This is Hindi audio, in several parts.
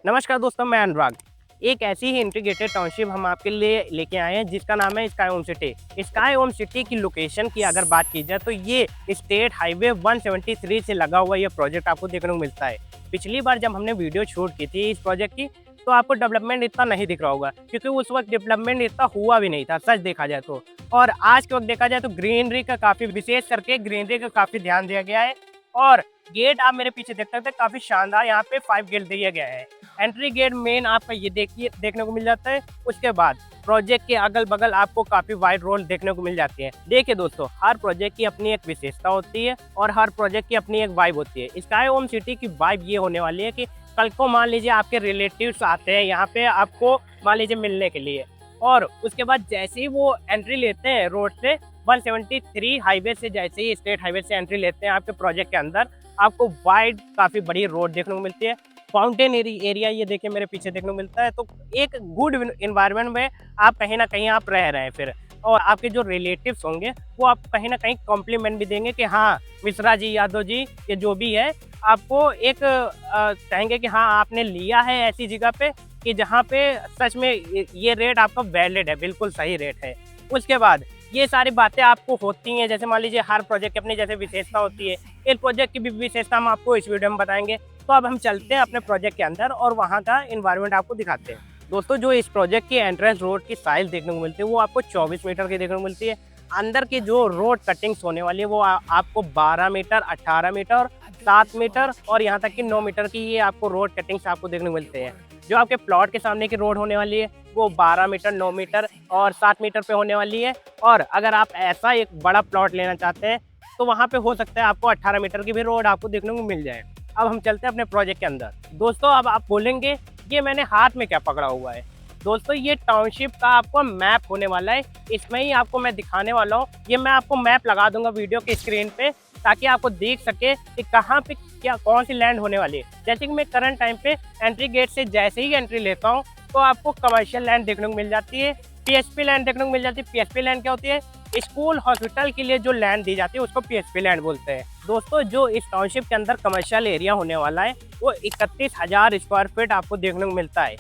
नमस्कार दोस्तों, मैं अनुराग। एक ऐसी ही इंटीग्रेटेड टाउनशिप हम आपके लिए लेके आए हैं जिसका नाम है sky home city. Sky home city की लोकेशन की अगर बात की जाए तो ये स्टेट हाईवे 173 से लगा हुआ ये प्रोजेक्ट आपको देखने को मिलता है। पिछली बार जब हमने वीडियो शूट की थी इस प्रोजेक्ट की तो आपको डेवलपमेंट इतना नहीं दिख रहा होगा, क्योंकि उस वक्त डेवलपमेंट इतना हुआ भी नहीं था सच देखा जाए तो। और आज के वक्त देखा जाए तो ग्रीनरी का काफ़ी विशेष करके ग्रीनरी का काफ़ी ध्यान दिया गया है। और गेट आप मेरे पीछे देख सकते हैं, काफ़ी शानदार यहाँ पे 5 गेट दिया गया है। एंट्री गेट मेन आपका ये देखने को मिल जाता है। उसके बाद प्रोजेक्ट के अगल बगल आपको काफ़ी वाइड रोड देखने को मिल जाती है। देखिए दोस्तों, हर प्रोजेक्ट की अपनी एक विशेषता होती है और हर प्रोजेक्ट की अपनी एक वाइब होती है। स्काई होम सिटी की वाइब ये होने वाली है कि कल को मान लीजिए आपके रिलेटिव्स आते हैं यहाँ पे आपको मान लीजिए मिलने के लिए, और उसके बाद जैसे ही वो एंट्री लेते हैं रोड से 173 हाईवे से, जैसे ही स्टेट हाईवे से एंट्री लेते हैं आपके प्रोजेक्ट के अंदर, आपको वाइड काफ़ी बड़ी रोड देखने को मिलती है। फाउंटेन एरिया ये देखिए मेरे पीछे देखने को मिलता है। तो एक गुड इन्वायरमेंट में आप कहीं ना कहीं आप रह रहे हैं फिर, और आपके जो रिलेटिव्स होंगे वो आपको कहीं ना कहीं कॉम्प्लीमेंट भी देंगे कि हाँ मिश्रा जी, यादव जी, ये जो भी है आपको एक कहेंगे कि हाँ आपने लिया है ऐसी जगह पे कि जहाँ पे सच में ये रेट आपका वैलिड है, बिल्कुल सही रेट है। उसके बाद ये सारी बातें आपको होती हैं, जैसे मान लीजिए हर प्रोजेक्ट की अपनी जैसे विशेषता होती है, इस प्रोजेक्ट की भी विशेषता हम आपको इस वीडियो में बताएंगे। तो अब हम चलते हैं अपने प्रोजेक्ट के अंदर और वहाँ का इन्वायरमेंट आपको दिखाते हैं। दोस्तों, जो इस प्रोजेक्ट की एंट्रेंस रोड की साइज देखने को मिलती है वो आपको 24 मीटर की देखने को मिलती है। अंदर की जो रोड कटिंग्स होने वाली है वो आपको 12 मीटर, 18 मीटर, 7 मीटर और यहाँ तक कि 9 मीटर की ये आपको रोड कटिंग्स आपको देखने को मिलते हैं। जो आपके प्लॉट के सामने की रोड होने वाली है वो 12 मीटर, 9 मीटर और 7 मीटर पे होने वाली है। और अगर आप ऐसा एक बड़ा प्लॉट लेना चाहते हैं तो वहाँ पे हो सकता है आपको 18 मीटर की भी रोड आपको देखने को मिल जाए। अब हम चलते हैं अपने प्रोजेक्ट के अंदर। दोस्तों, अब आप बोलेंगे ये मैंने हाथ में क्या पकड़ा हुआ है। दोस्तों, ये टाउनशिप का आपको मैप होने वाला है, इसमें ही आपको मैं दिखाने वाला हूँ। ये मैं आपको मैप लगा दूंगा वीडियो के स्क्रीन पे ताकि आपको देख सके कि कहाँ पे क्या कौन सी लैंड होने वाली है। जैसे कि मैं करंट टाइम पे एंट्री गेट से जैसे ही एंट्री लेता हूँ तो आपको कमर्शियल लैंड देखने को मिल जाती है, पीएसपी लैंड देखने को मिल जाती है। पीएसपी लैंड क्या होती है? स्कूल हॉस्पिटल के लिए जो लैंड दी जाती है उसको पीएसपी लैंड बोलते हैं। दोस्तों, जो इस टाउनशिप के अंदर कमर्शियल एरिया होने वाला है वो 31,000 स्क्वायर फीट आपको देखने को मिलता है।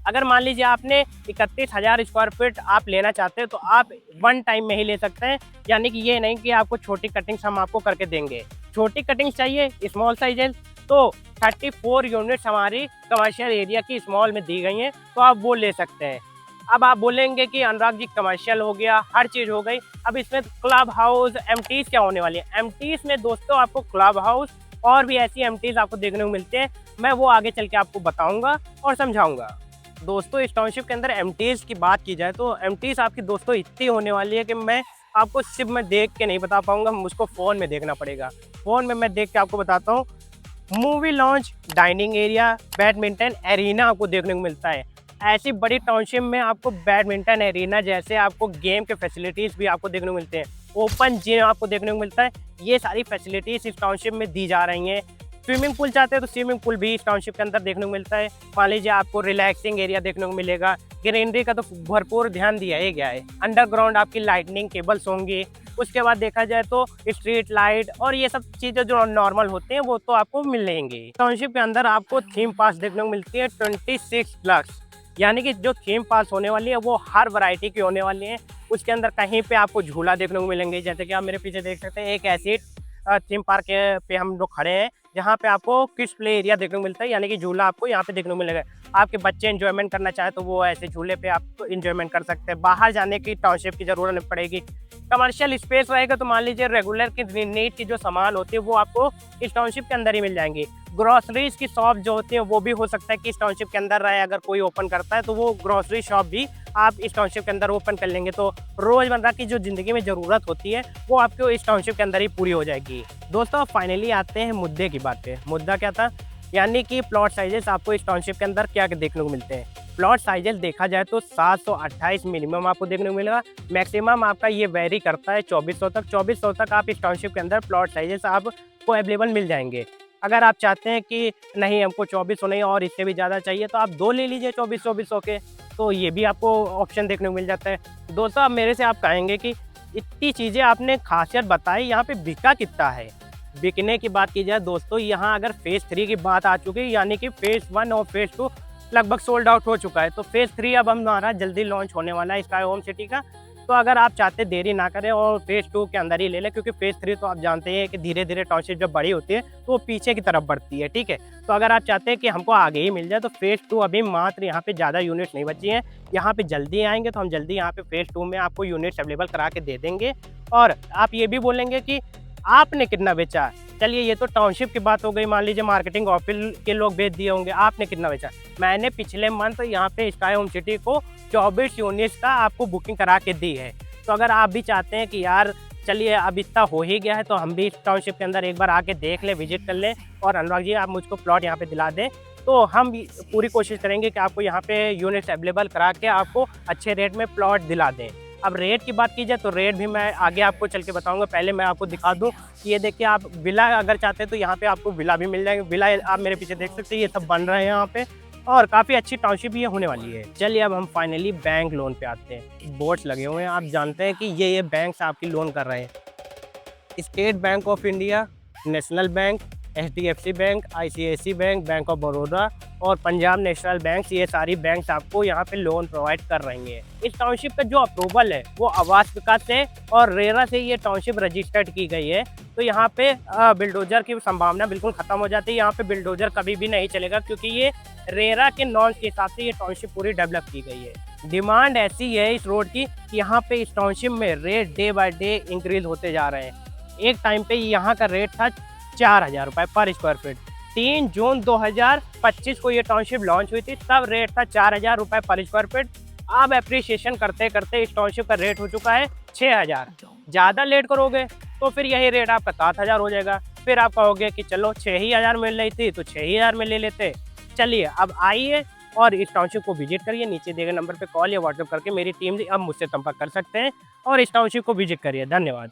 अगर मान लीजिए आपने 31,000 स्क्वायर फीट आप लेना चाहते हैं तो आप वन टाइम में ही ले सकते हैं, यानी कि ये नहीं कि आपको छोटी कटिंग्स हम आपको करके देंगे। छोटी कटिंग्स चाहिए स्मॉल साइजेज तो 34 यूनिट्स हमारी कमर्शियल एरिया की स्मॉल में दी गई हैं, तो आप वो ले सकते हैं। अब आप बोलेंगे कि अनुराग जी कमर्शियल हो गया, हर चीज़ हो गई, अब इसमें क्लब हाउस एमटीज क्या होने वाली है? एमटीज में दोस्तों आपको क्लब हाउस और भी ऐसी एमटीज आपको देखने को मिलते हैं, मैं वो आगे चल के आपको बताऊंगा और समझाऊंगा। दोस्तों, इस टाउनशिप के अंदर एमटीज की बात की जाए तो एमटीज आपकी दोस्तों इतनी होने वाली है कि मैं आपको सिर्फ मैं देख के नहीं बता पाऊंगा, मुझको फ़ोन में देखना पड़ेगा। फ़ोन में मैं देख के आपको बताता हूँ। Movie launch, dining area, badminton arena आपको देखने को मिलता है। ऐसी बड़ी टाउनशिप में आपको बैडमिंटन एरिना जैसे आपको गेम के फैसिलिटीज़ भी आपको देखने को मिलते हैं। ओपन जिम आपको देखने को मिलता है। ये सारी फैसिलिटीज़ इस टाउनशिप में दी जा रही हैं। स्विमिंग पूल चाहते हैं तो स्विमिंग पूल भी इस टाउनशिप के अंदर देखने को मिलता है। मान लीजिए आपको रिलैक्सिंग एरिया देखने को मिलेगा। ग्रीनरी का तो भरपूर ध्यान दिया ही गया है। अंडरग्राउंड आपकी लाइटनिंग केबल्स होंगी। उसके बाद देखा जाए तो स्ट्रीट लाइट और ये सब चीज़ें जो नॉर्मल होते हैं वो तो आपको मिल जाएंगी। टाउनशिप के अंदर आपको थीम पास देखने को मिलती है 26 प्लस, यानी कि जो थीम पास होने वाली है वो हर वैरायटी की होने वाली है। उसके अंदर कहीं पे आपको झूला देखने को मिलेंगे, जैसे कि आप मेरे पीछे देख सकते हैं। एक ऐसी थीम पार्क पे हम लोग खड़े हैं जहाँ पे आपको किड्स प्ले एरिया देखने को मिलता है, यानी कि झूला आपको यहाँ पे देखने को मिलेगा। आपके बच्चे एंजॉयमेंट करना चाहे तो वो ऐसे झूले पे आप एंजॉयमेंट कर सकते हैं। बाहर जाने की टाउनशिप की ज़रूरत नहीं पड़ेगी। कमर्शियल स्पेस रहेगा तो मान लीजिए रेगुलर की नीड की जो सामान होती है वो आपको इस टाउनशिप के अंदर ही मिल जाएंगी। ग्रॉसरीज की शॉप जो होती है वो भी हो सकता है कि इस टाउनशिप के अंदर रहे। अगर कोई ओपन करता है तो वो ग्रॉसरी शॉप भी आप इस टाउनशिप के अंदर ओपन कर लेंगे, तो रोज़मर्रा की जो ज़िंदगी में ज़रूरत होती है वो आपको इस टाउनशिप के अंदर ही पूरी हो जाएगी। दोस्तों, फाइनली आते हैं मुद्दे की बात पे। मुद्दा क्या था? यानी कि प्लॉट साइजेस आपको इस टाउनशिप के अंदर क्या देखने को मिलते हैं। प्लॉट साइजेस देखा जाए तो 728 मिनिमम आपको देखने को मिलेगा। मैक्सिमम आपका ये वेरी करता है 2400 तक। 2400 तक आप इस टाउनशिप के अंदर प्लॉट साइजेस आपको अवेलेबल मिल जाएंगे। अगर आप चाहते हैं कि नहीं हमको 2400 नहीं और इससे भी ज़्यादा चाहिए तो आप 2 ले लीजिए 2400 के, तो ये भी आपको ऑप्शन देखने को मिल जाता है। दोस्तों, अब मेरे से आप कहेंगे कि इतनी चीज़ें आपने खासियत बताई, यहाँ पे बिका कितना है? बिकने की बात की जाए दोस्तों, यहाँ अगर फेज़ 3 की बात आ चुकी है, यानी कि फेज़ 1 और फेज़ 2 लगभग सोल्ड आउट हो चुका है। तो फेज़ 3 अब हमारा जल्दी लॉन्च होने वाला है स्काई होम सिटी का। तो अगर आप चाहते देरी ना करें और फेज़ 2 के अंदर ही ले लें, क्योंकि फेज़ 3 तो आप जानते हैं कि धीरे-धीरे टाउनशिप जब बड़ी होती है तो वो पीछे की तरफ बढ़ती है, ठीक है? तो अगर आप चाहते हैं कि हमको आगे ही मिल जाए तो फेज़ 2 अभी मात्र यहाँ पे ज़्यादा यूनिट्स नहीं बची हैं। यहाँ पे जल्दी आएँगे तो हम जल्दी यहाँ पे फेज़ 2 में आपको यूनिट्स अवेलेबल करा के दे देंगे। और आप ये भी बोलेंगे कि आपने कितना बेचा? चलिए ये तो टाउनशिप की बात हो गई, मान लीजिए मार्केटिंग ऑफिस के लोग बेच दिए होंगे, आपने कितना बेचा? मैंने पिछले मंथ यहाँ पे स्काई होम सिटी को 24 यूनिट्स का आपको बुकिंग करा के दी है। तो अगर आप भी चाहते हैं कि यार चलिए अब इतना हो ही गया है तो हम भी इस टाउनशिप के अंदर एक बार आके देख लें, विजिट कर लें और अनुराग जी आप मुझको प्लॉट यहाँ पे दिला दें, तो हम भी पूरी कोशिश करेंगे कि आपको यहाँ पे यूनिट्स अवेलेबल करा के आपको अच्छे रेट में प्लॉट दिला दें। अब रेट की बात की जाए तो रेट भी मैं आगे आपको चल के बताऊँगा, पहले मैं आपको दिखा दूँ कि ये देखिए आप विला अगर चाहते हैं तो यहाँ पे आपको विला भी मिल जाएंगे। विला आप मेरे पीछे देख सकते हैं, ये सब बन रहे हैं यहाँ पे और काफ़ी अच्छी टाउनशिप ये होने वाली है। चलिए अब हम फाइनली बैंक लोन पे आते हैं। बोर्ड्स लगे हुए हैं, आप जानते हैं कि ये बैंक्स आपकी लोन कर रहे हैं। State Bank of India, National Bank, HDFC Bank, ICICI Bank, Bank of Baroda और पंजाब नेशनल बैंक, ये सारी बैंक्स आपको यहाँ पे लोन प्रोवाइड कर रही हैं। इस टाउनशिप का जो अप्रूवल है वो आवास विकास से और रेरा से ये टाउनशिप रजिस्टर्ड की गई है। तो यहाँ पे बिल्डोजर की संभावना बिल्कुल खत्म हो जाती है। यहाँ पे बिल्डोजर कभी भी नहीं चलेगा, क्योंकि ये रेरा के नॉर्म्स के हिसाब से ये टाउनशिप पूरी डेवलप की गई है। डिमांड ऐसी है इस रोड की कि यहाँ पे इस टाउनशिप में rate day by day increase होते जा रहे हैं। एक टाइम पे यहाँ का रेट था 4,000 रुपये पर स्क्वायर फीट। 3 जून 2025 को ये टाउनशिप लॉन्च हुई थी, तब रेट था 4,000 रुपये पर स्क्वायर फीट। अब एप्रिसिएशन करते करते इस टाउनशिप का रेट हो चुका है 6,000। ज़्यादा लेट करोगे तो फिर यही रेट आपका 7,000 हो जाएगा। फिर आप कहोगे कि चलो 6,000 मिल रही थी तो 6,000 में ले लेते। चलिए अब आइए और इस टाउनशिप को विजिट करिए। नीचे दिए गए नंबर पे कॉल या व्हाट्सएप करके मेरी टीम अब मुझसे संपर्क कर सकते हैं और इस टाउनशिप को विजिट करिए। धन्यवाद।